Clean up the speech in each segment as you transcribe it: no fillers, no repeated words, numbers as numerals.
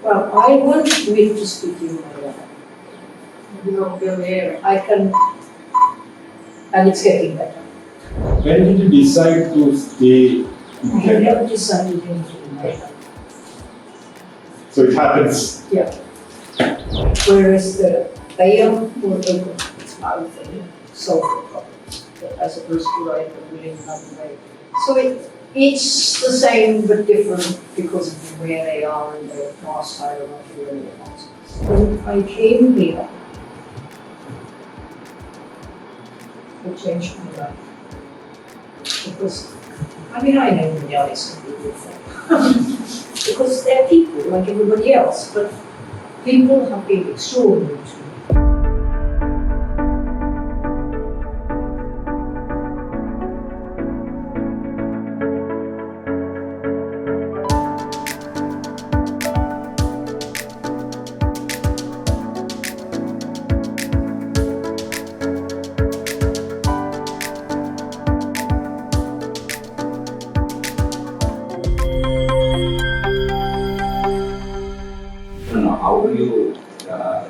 Well, I won't admit to speaking Malayalam. I can, and it's getting better. When did you decide to stay in I have Kerala? never decided anything like that. So it happens. Yeah. Whereas the theyyam will open its mouth and solve the problems, as opposed to right and willing another way. So it's the same but different because of where they are in the class hierarchy and the nonsense. When I came here, it changed my life. Because, I mean, I know Malayalis can be different. Because they're people like everybody else, but people have been extraordinary to me. How do you got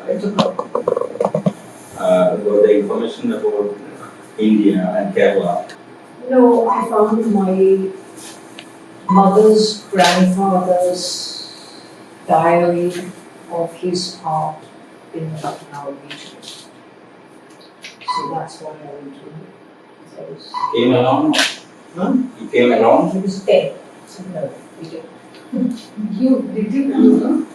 the information about India and Kerala? No, I found my mother's grandfather's diary of his art in our region. So that's why I went to those. Came along? Huh? You came along? He was dead. So no, we didn't. Did you know?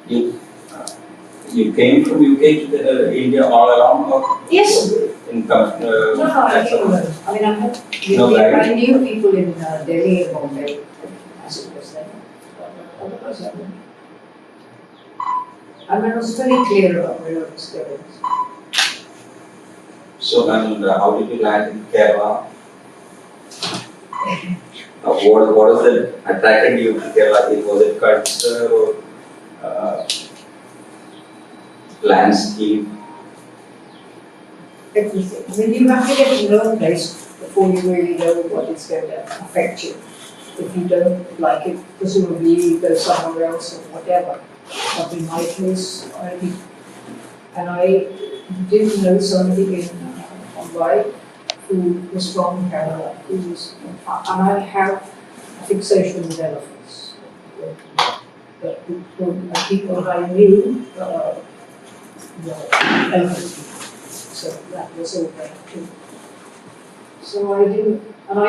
You came from UK to India all along? Or Yes. In No, I knew. I mean, I knew people in Delhi and Bombay as it was then. Otherwise, I wouldn't. I mean, I was very clear about where I was going. So, and how did you land in Kerala? What is that attracted you to Kerala? Was it culture or landscape? Everything. I mean, you have to get to know a place before you really know what it's going to affect you. If you don't like it, presumably you go somewhere else or whatever. But in my case, I did know somebody in Mumbai who was from Kerala, and I have a fixation with elephants. But people I knew were elephant people. So that was all there too. So I didn't, and I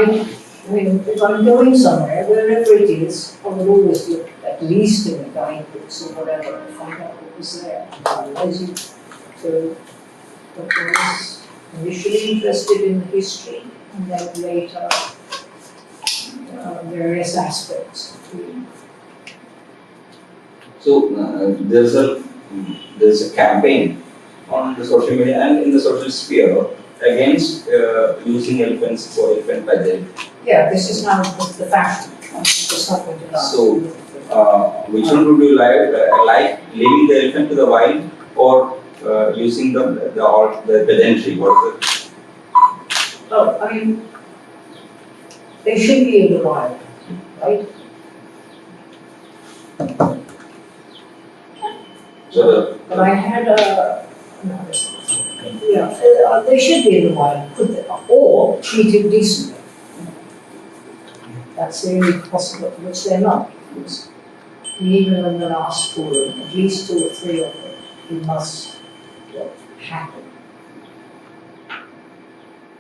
mean, if I'm going somewhere, wherever it is, I would always look at least in the guidebooks or whatever and find out what was there. So, but I was initially interested in history and then later various aspects. So there's a campaign on the social media and in the social sphere against using elephants for elephant budget. Yeah, this is now the fashion. It's not going to last. So, which one would you like leaving the elephant to the wild or using the pedantry? What is it? Oh, I mean, they should be in the wild, right? So But I had they should be in the wild, or treated decently. That's the only possibility, which they're not. Because even when they're asked for them, at least 2 or 3 of them, it must happen.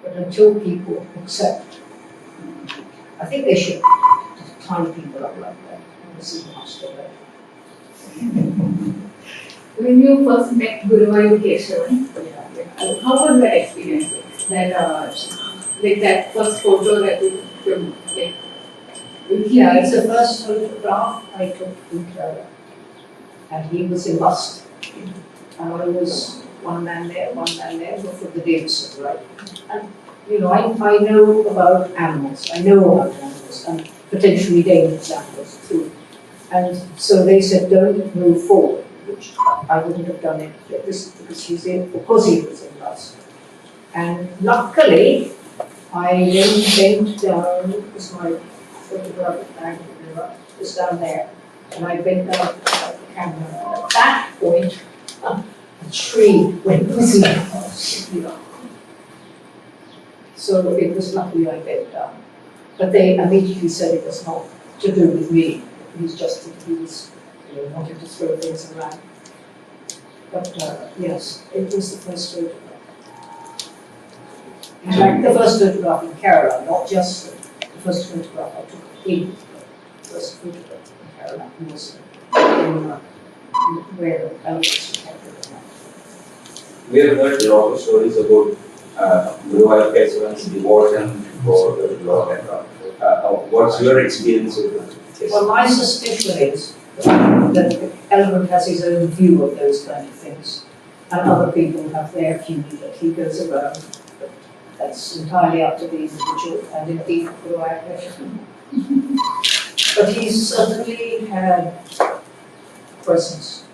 But until people accept, I think they should tie people up like that. This is much better. When you first met Guruvayur Keshavan, how was that experience? That first photo that you took, Yeah, it's the first photograph I took in Kerala. And he was in bust. And I was one man there, before the Davidson, right? And, I know about animals. I know about animals, and potentially dangerous animals too. And so they said, don't move forward, which I wouldn't have done it because he was in bust. And luckily, I then bent down, because my photographic bag was down there. And I bent down the camera. And at that point, a tree went whizzing across the yard. So it was lucky I bent down. But they immediately said it was not to do with me. He was wanted to throw things around. But yes, it was the first photograph. In fact, the first photograph in Kerala, not just the first photograph I took in, the first photograph in Kerala was where the elephants were kept. We have heard a lot of stories about Guruvayur Kesavan's devotion for the Lord and God. What's your experience with it? Well, my suspicion is that the elephant has his own view of those kind of things, and other people have their view that he goes around. But that's entirely up to the individual, and indeed Guruvayur Kesavan. But he's certainly had presence,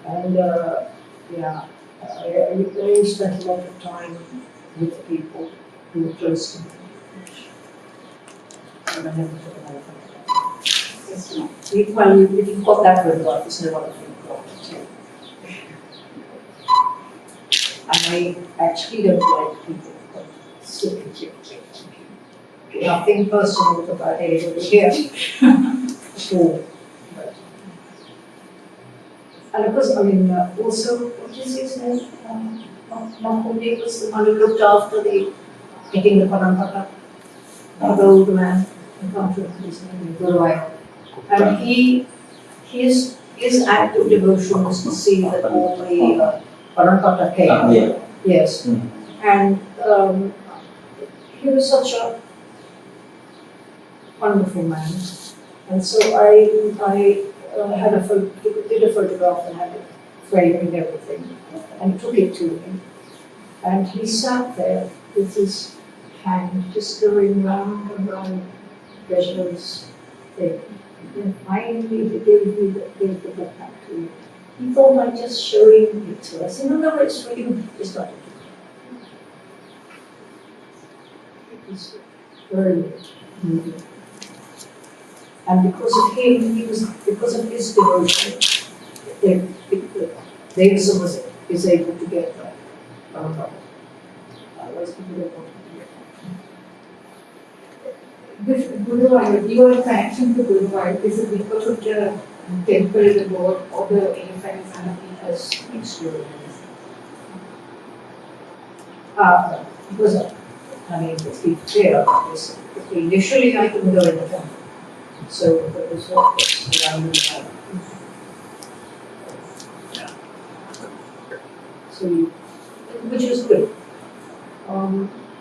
and I spent a lot of time with the people who were close to me. And I never took an elephant. Well, if you've got that photograph, there's no other photograph to take. And I actually don't like people who stick and click. Nothing personal about anybody here. At all. And of course, I mean, also, what is his name? Makundi was the one who looked after getting the Parampata, the old man. I can't remember his name, Guruvayur. And his act of devotion was to see that all the Parampata came. Yeah. Yes. And he was such a wonderful man. And so I did a photograph and had it framed and everything, and took it to him. And he sat there with his hand just going round and round Krishna's thing. And finally he gave the book back to me. He thought I'd just showing it to us. I said, no, it's for you. He started to cry. It was very moving. And because of him, because of his devotion, Davidson is able to get that. Otherwise, people don't want to get that. This Guruvayur, your connection to Guruvayur, is it because of the temple, the board, or the elephants and the people's experience? Because, I mean, let's be clear about this. Initially, I couldn't go in the temple. So it was what was around the time. So which was good.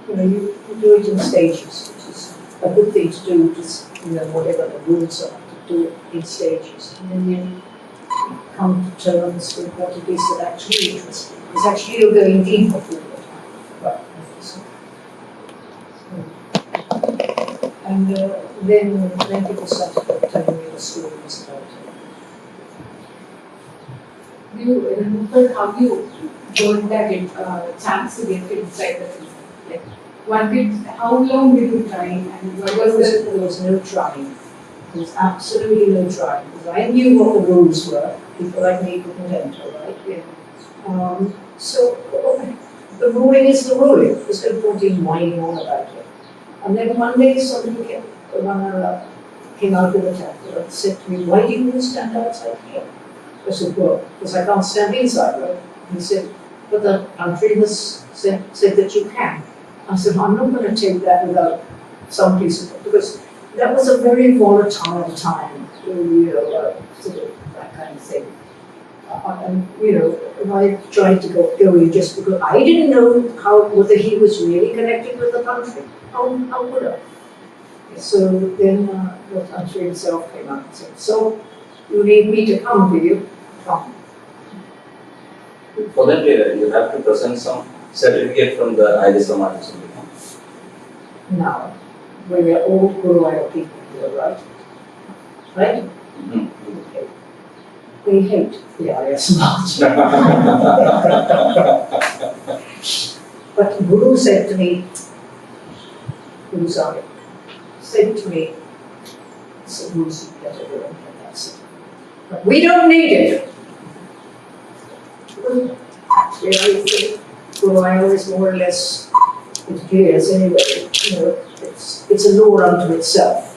You do it in stages, which is a good thing to do, just, whatever the rules are, to do it in stages. And then you come to terms with what it is that actually interests you. Because actually you're going deeper all the time. Right, and then people started telling me the stories about it. Do you remember how you got that chance to get inside the film? Like, how long did you try and what was the... There was no trying. There was absolutely no trying. Because I knew what the rules were. People like me couldn't enter, right? Yeah. So the ruling is the ruling. There's no point in whining on about it. And then one day somebody came out of the temple and said to me, why do you want to stand outside here? I said, well, because I can't stand inside, right? He said, but the country has said that you can. I said, I'm not going to take that without some piece of it, because that was a very volatile time, sort of that kind of thing. And I tried to go in just because I didn't know whether he was really connected with the country. How would I? So then the country himself came out and said, so you need me to come to you? Come. For that, you have to present some certificate from the Arya Samaj. Now, we are all Guruvayur people here, right? Right? Mm-hmm. Okay. They hate the Arya Samaj. But Guru said to me, Guru Sahib said to me, so Guru said, get a girl, that's But we don't need it. Actually, I think Guru is more or less, it appears anyway, it's a law unto itself.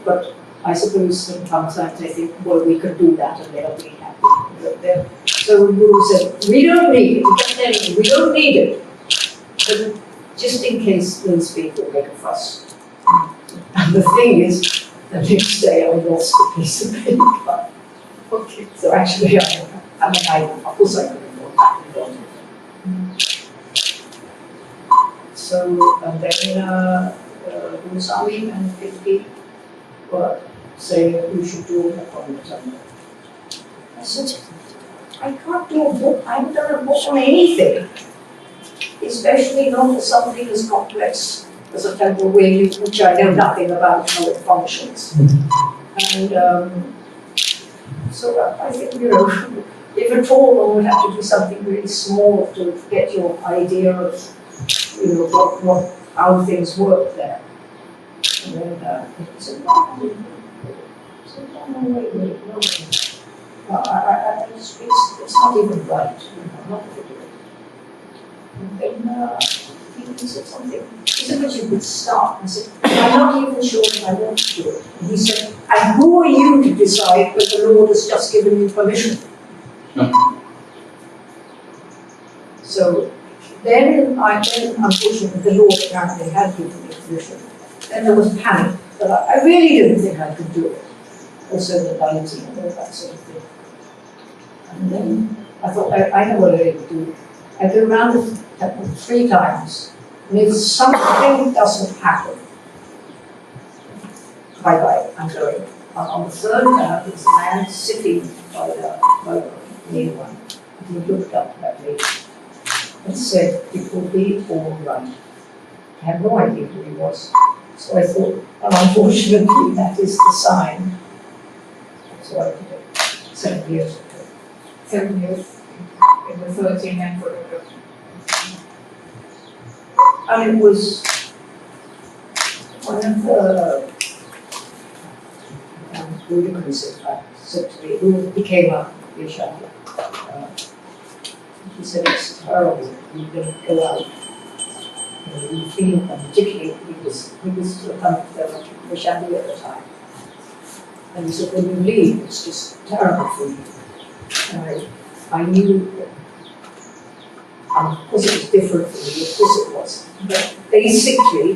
But I suppose sometimes I think, well, we could do that and they'll be happy. So the Guru said, we don't need it. We don't need it. But just in case those people make a fuss. And the thing is, the next day I lost a piece of paper. Okay. So actually, of course I could have gone back and got it. So, and then Gurusami and Pippi were saying we should do a book on it. I said, I can't do a book. I haven't done a book on anything. Especially not for something as complex as a temple which I know nothing about how it functions. And so I think, if at all one would have to do something really small to get your idea of, how things work there. And then he said, no, wait. It's not even right. I'm not going to do it. And then he said something. He said, but you could start. I said, I'm not even sure if I want to do it. And he said, and who are you to decide that the Lord has just given you permission? So then unfortunately, the Lord apparently had given me permission. Then there was panic, but I really didn't think I could do it. Also the lighting and all that sort of thing. And then I thought, I know what I need to do. I go around the temple 3 times, and if something doesn't happen, bye-bye, I'm going. On the 3rd round, there's a man sitting by the near one, and he looked up at me and said, it will be all right. I had no idea who he was. So I thought, well, unfortunately, that is the sign. So I did it 7 years ago. 7 years in the searching and photography. And it was one of the ludicrous, in fact, said to me, who became a bishop. He said, it's terrible, you don't go out. You feel, and particularly, he was the kind of bishop at the time. And he said, when you leave, it's just terrible for you. And I knew that, of course it was different for me, of course it was. But basically,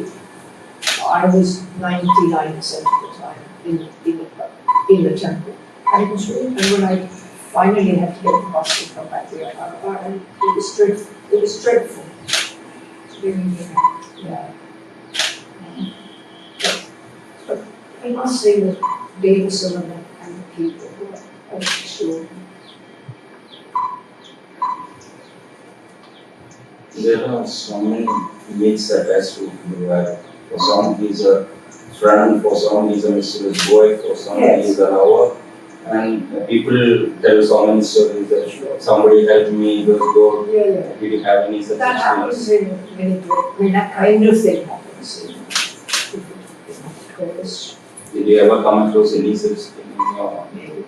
I was 99% of the time in the temple. And it was really, and when I finally had to get the bus and come back here, it was dreadful. It was dreadful. Yeah. But I must say that Davison and the people were extraordinary. There are so many myths attached to Guru. For some, he's a friend, for some, he's a mischievous boy, for some, he's a lover. And people tell so many stories that somebody helped me, those go, did you have any such That happens in many places. That kind of thing happens in places. Did you ever come across any such thing in your Maybe.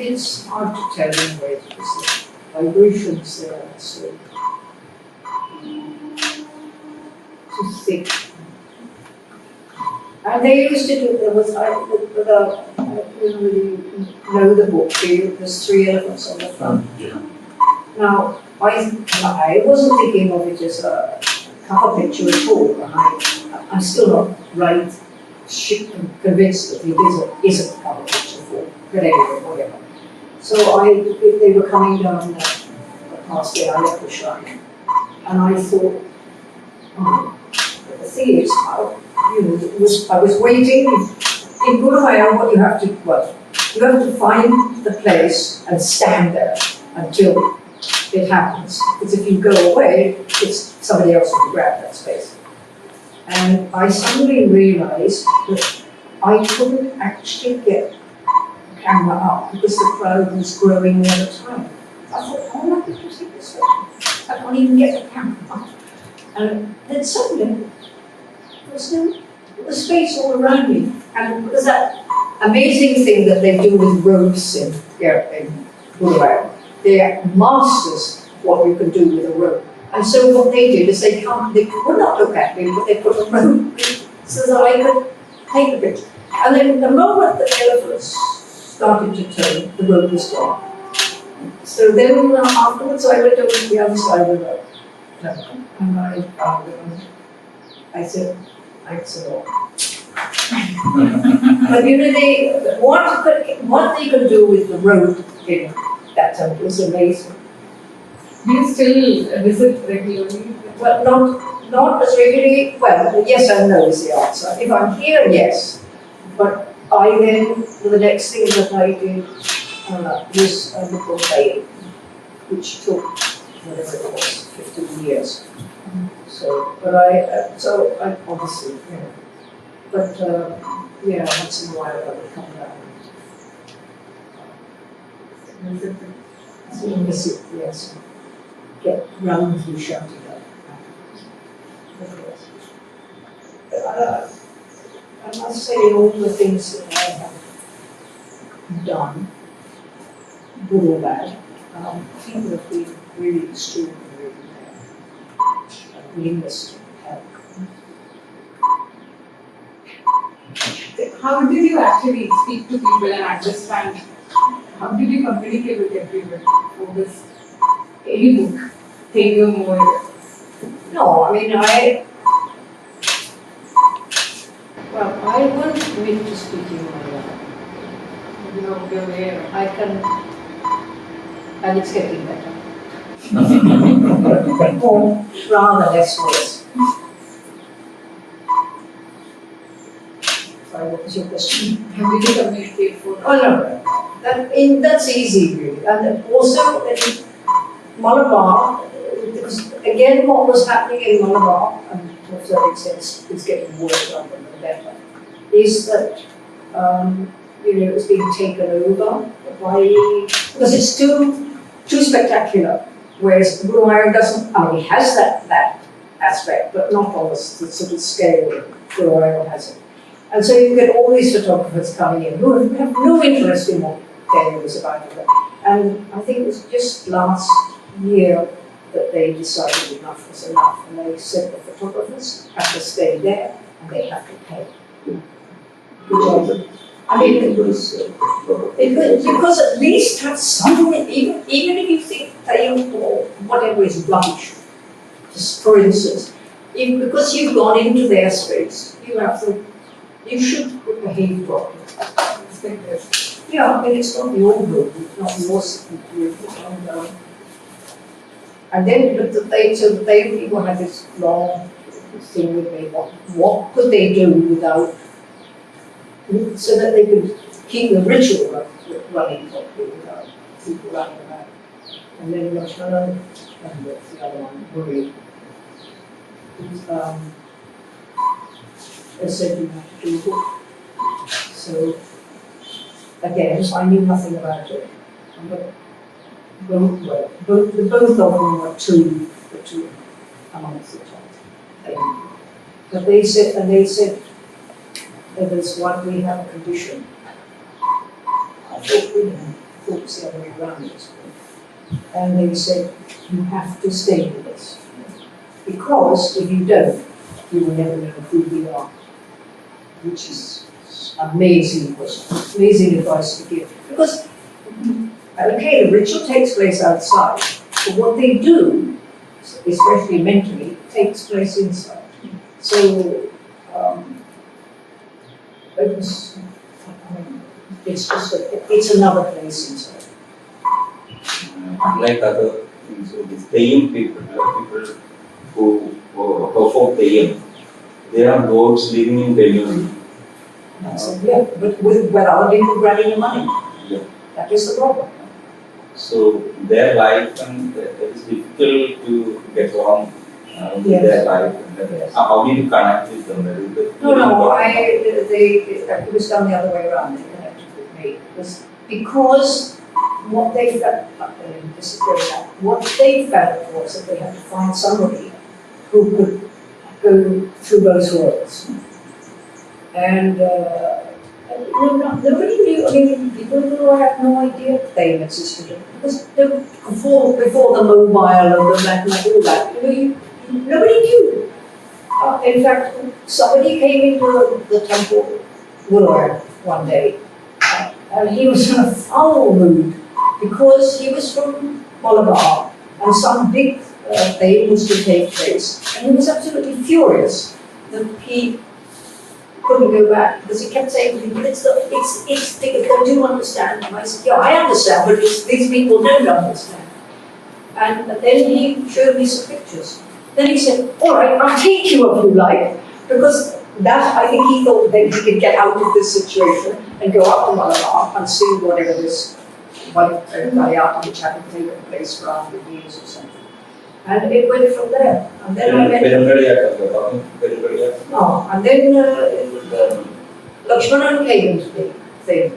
It's hard to tell in ways because the vibrations there are so thick. And they used to do, there was, I don't really know the book, there's 3 elephants on the front. Yeah. Now, I wasn't thinking of it as a cover picture at all, and I'm still not right convinced that it isn't a cover picture for Kerala or whatever. So they were coming down past the Ayappa shrine, and I thought, but the thing is, I was waiting. In Gurumaya, what you have to find the place and stand there until it happens. Because if you go away, it's somebody else will grab that space. And I suddenly realized that I couldn't actually get the camera up because the crowd was growing all the time. I thought, how am I going to take this photo? I can't even get the camera up. And then suddenly, there the space all around me. And there's that amazing thing that they do with roads in Bulawayo. They are masters of what you can do with a road. And so what they did is they would not look at me, but they put a road so that I could take a bit. And then the moment the elephants started to turn, the road was gone. So then afterwards I went over to the other side of the road. And I found it and I said, thanks a lot. But you know, what they could do with the road in that temple is amazing. Do you still visit regularly? Well, not as regularly. Well, yes and no is the answer. If I'm here, yes. But I then, the next thing that I did was a little play, which took whatever it was, 15 years. So, but I obviously, you know, but yeah, once in a while I would come down. And visit, yes. Get round who shouted up. I must say, all the things that I have done, good or bad, people have been really extraordinary willingness to help. How did you actually speak to people and understand? How did you communicate with everyone for this? Any book, theyyam or? No, I mean, I won't commit to speaking Malayalam. You're aware. I can, and it's getting better. Or rather less worse. Sorry, what was your question? How did you communicate for? Oh no, that's easy really. And also in Malabar, because again what was happening in Malabar, and to a certain extent it's getting worse rather than better, is that it was being taken over by, because it's too spectacular. Whereas Bulawayo doesn't, I mean, it has that aspect, but not on the sort of scale that Bulawayo has it. And so you get all these photographers coming in who have no interest in what theyyam was about. And I think it was just last year that they decided enough was enough. And they said the photographers have to stay there and they have to pay. Which I mean, because at least have some, even if you think theyyam or whatever is rubbish, just for instance, because you've gone into their space, you should behave properly. Yeah, I mean, it's not your group, it's not your group, and then they people had this long thing with me, what could they do without, so that they could keep the ritual running properly without people running around. And then Lakshmana, and the other one, Murray, they said you have to do a book. So again, I knew nothing about it. But both of them were two amongst each other. But they said, there was one, we have a condition. I thought we thought it was the other way around. And they said, you have to stay with us. Because if you don't, you will never know who we are. Which is amazing advice to give. Because, okay, the ritual takes place outside, but what they do, especially mentally, takes place inside. So, it's another place inside. Unlike other things, so these theyyam people who perform theyyam, they are gods living in theyyam. Yeah, but without even grabbing the money. Yeah. That is the problem. So their life and it is difficult to get along with Yes. their life. Yes. How did you connect with them? No, it was done the other way around. They connected with me. It was because what they felt, what they felt was that they had to find somebody who could go through those worlds. And nobody knew, I mean, people who had no idea theyyam existed. Because before the mobile and the black all that, nobody knew. In fact, somebody came into the temple one day, and he was in a foul mood because he was from Malabar and some big thing was to take place, and he was absolutely furious that he couldn't go back because he kept saying to me, but it's don't you understand? And I said, yeah, I understand, but these people don't understand. And then he showed me some pictures. Then he said, all right, I'll take you if you like, because that, I think he thought that he could get out of this situation and go up to Malabar and see whatever this Malayalam which hadn't taken place for 100 years or something. And it went from there. And then I went. No, and then Lakshmana came into the thing.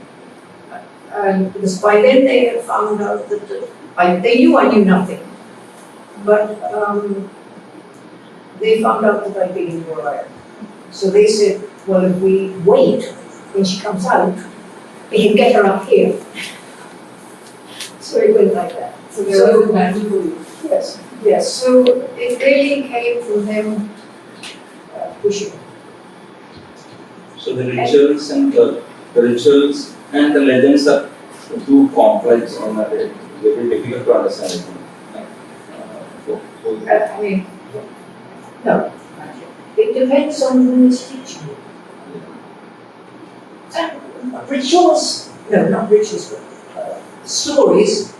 And because by then they had found out that they knew I knew nothing. But they found out that I'd been in Uriah. So they said, well, if we wait when she comes out, we can get her up here. So it went like that. So there was a magic for you. Yes. So it really came from them pushing. So the rituals and the legends are too complex and very difficult to understand. I mean, no. It depends on who is teaching you. And rituals, no, not rituals, but stories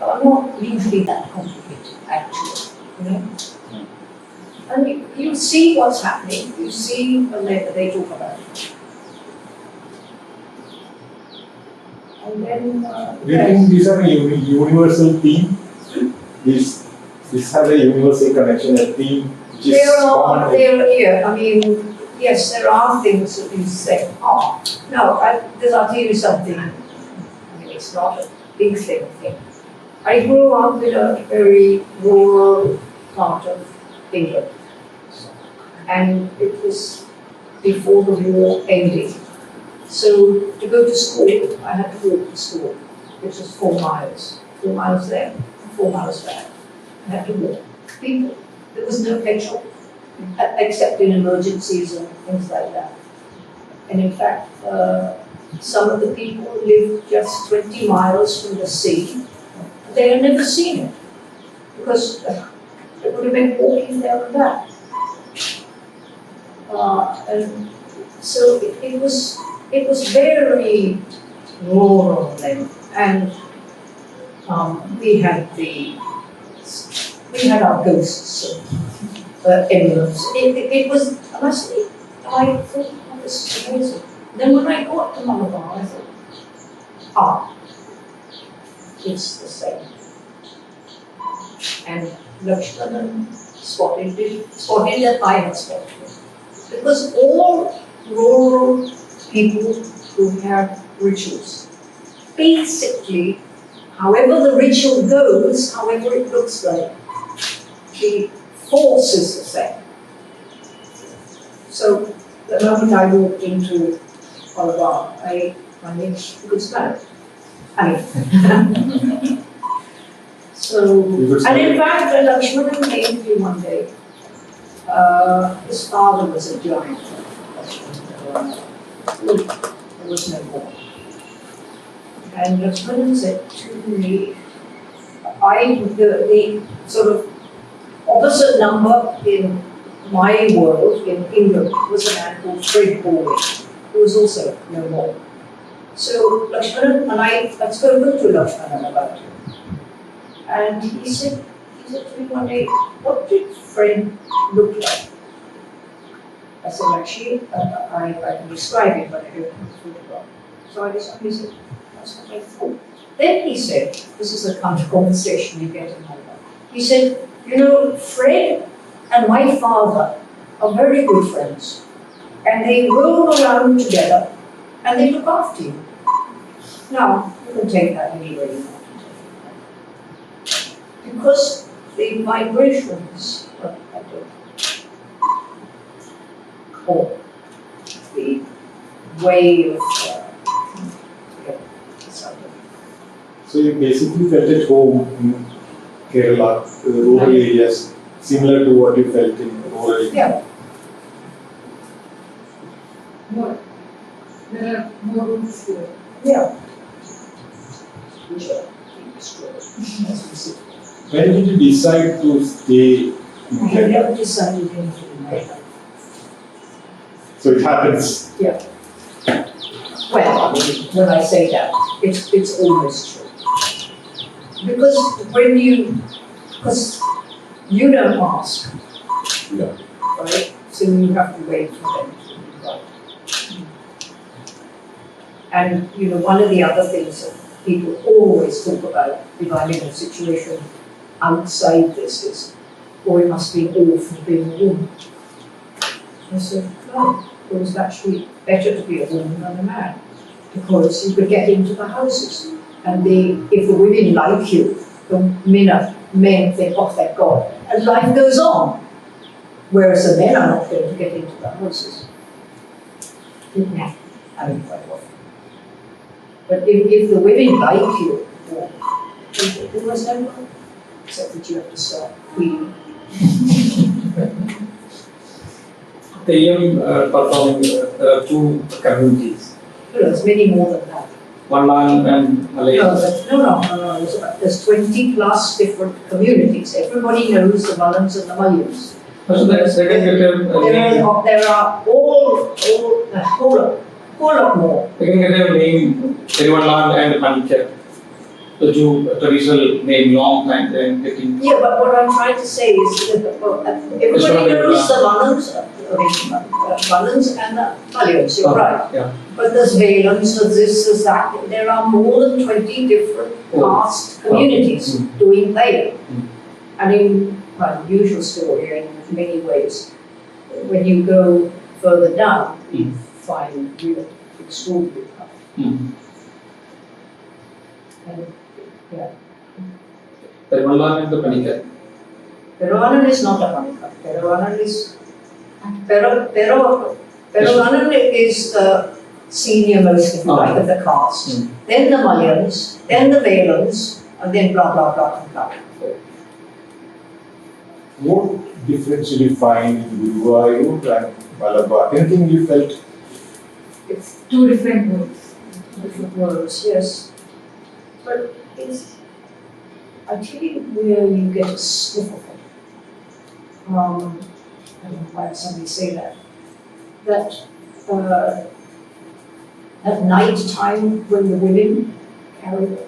are not usually that complicated, actually. And you see what's happening, you see when they talk about it. And then, Do you think these are a universal theme? This has a universal connection, a theme which is common. I mean, yes, there are things that you say, I'll tell you something. I mean, it's not a big thing. I grew up in a very rural part of England. And it was before the war ended. So to go to school, I had to walk to school, which was 4 miles. 4 miles there, 4 miles back. I had to walk. There was no petrol, except in emergencies and things like that. And in fact, some of the people lived just 20 miles from the sea. They had never seen it, because they would have been walking there and back. And so it was very rural then, and we had our ghosts and emblems. It was, I thought, oh, this is amazing. Then when I got to Malabar, I thought, it's the same. And Lakshmana spotted that I had spotted it. Because all rural people who have rituals, basically, however the ritual goes, however it looks like, the force is the same. So the moment I walked into Malabar, I managed a good smell. So, and in fact, Lakshmana came to me one day. His father was a giant. There was no more. And Lakshmana said to me, the sort of opposite number in my world, in England, was a man called Fred Bowling, who was also no more. So Lakshmana, and I'd spoken to Lakshmana about it. And he said to me one day, what did Fred look like? I said, actually, I can describe it, but I don't have to photograph. So I decided, he said, that's what I thought. Then he said, this is the kind of conversation you get in my life. He said, Fred and my father are very good friends. And they roll around together and they look after you. Now, you can take that any way you want. Because the vibrations of or the way of something. So you basically felt at home in Kerala, rural areas, similar to what you felt in rural India. Yeah. More. There are more roots here. Yeah. Which are being destroyed, as we see. When did you decide to stay in I have Kerala? never decided anything in my life. So it happens. Yeah. Well, I mean, when I say that, it's almost true. Because you don't ask, Yeah. right? So you have to wait for them to invite. And, one of the other things that people always talk about if I'm in a situation outside this is, it must be awful being a woman. I said, no, it was actually better to be a woman than a man, because you could get into the houses, and if the women like you, the men think, oh, thank God, and life goes on. Whereas the men are not going to get into the houses. Yeah, I mean, quite often. But if the women like you, it was no problem, except that you have to start cleaning. theyyam performing two communities, There's many more than that. Malayalam and Malayalam. No. There's 20 plus different communities. Everybody knows the Malans and the Malayals. So that's second name. There are a whole lot more. They can get a name, Thiruvannamalai and Panikar. The two traditional name, long time then getting. Yeah, but what I'm trying to say is that everybody knows the Malans and the Malayals, you're right. Yeah. But there's Valens, there's this, there's that. There are more than 20 different caste communities doing theyyam. And in unusual story in many ways, when you go further down, you find real extraordinary stuff. And, yeah. Thiruvannamalai and the Panikar. Peruvanan is not a Panikar. Peruvanan is Peruvanan is the senior most, if you like, of the caste. Then the Malayals, then the Valens, and then blah blah blah and blah. What difference did you find in Guruvayur and Malabar? Anything you felt? It's two different words. Different words, yes. But I tell you where you get a sniff of it. I don't know why somebody say that. That at night time when the women carry the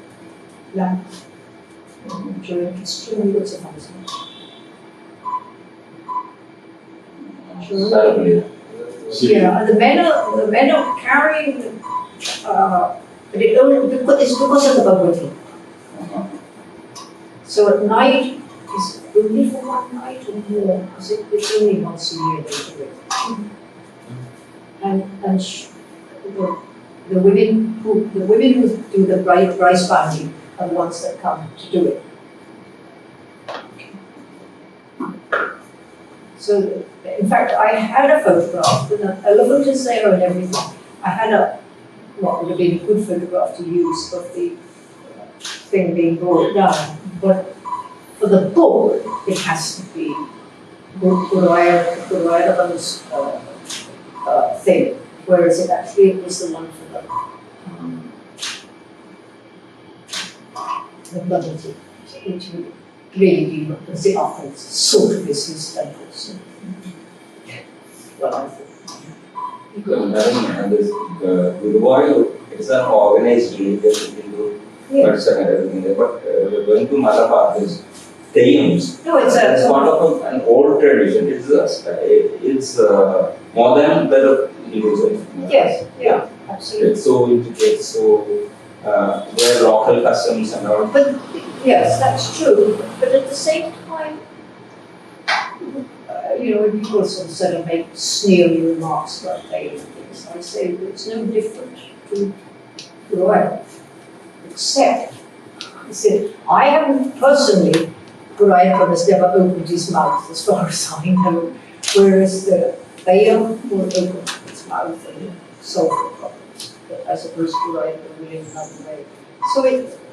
lamp during extremely lots of times. Yeah, and the men are carrying but it's because of the Bhagavati. So at night, it's only for one night or more, because it's only once a year they do it. And the women who do the rice binding are the ones that come to do it. So, in fact, I had a photograph, and an elephant is there and everything. I had what would have been a good photograph to use of the thing being brought down. But for the book, it has to be Guruvayur's thing, whereas it actually was the one for the Bhagavati, which would really be the opposite, sort of is his temples. Well, I think. Guruvayur, it's an organized religious Hindu person and everything, but going to Malabar is theyyams. No, it's It's part of an old tradition. It's more than the Hinduism. Yes, yeah, absolutely. It's so intricate, so there are local customs and all. But yes, that's true. But at the same time, people sort of make sneering remarks about theyyam and things. I say it's no different to Guruvayur, except I said I haven't personally. Guruvayur has never opened his mouth, as far as I know, whereas the theyyam will open its mouth and solve the problems, as opposed to writing them in another way. So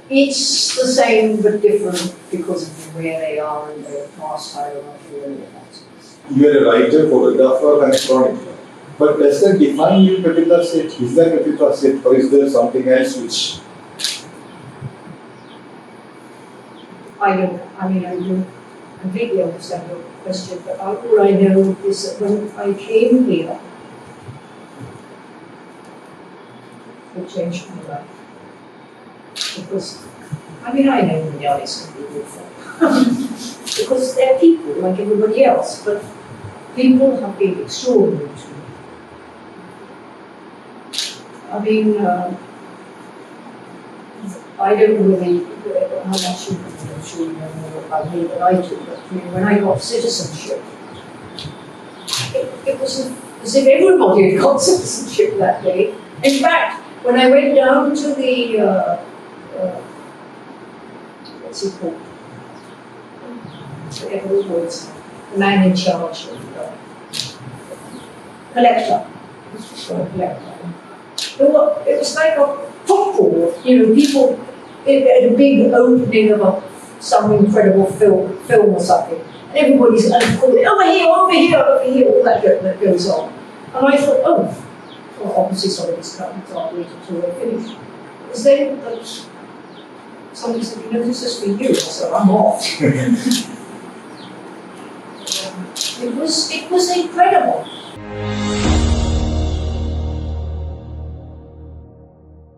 it's the same but different because of where they are in their class hierarchy and all that. You are a writer, photographer, and chronicler. But does that define you, Pepita Seth? Is that Pepita Seth, or is there something else which? I don't completely understand your question, but all I know is that when I came here, it changed my life. Because, I know Malayalis can be awful. Because they're people like everybody else, but people have been extraordinary to me. I don't really, how much I'm sure you know more about me than I do, but when I got citizenship, it was as if everybody had got citizenship that day. In fact, when I went down to the, what's he called? I forget the words. The man in charge of the collector. It was like a football, people at a big opening of some incredible film or something. And everybody's calling, over here, all that goes on. And I thought, well, obviously somebody's coming, so I'll wait until they finish. Because then somebody said, this is for you. I said, I'm off. It was incredible.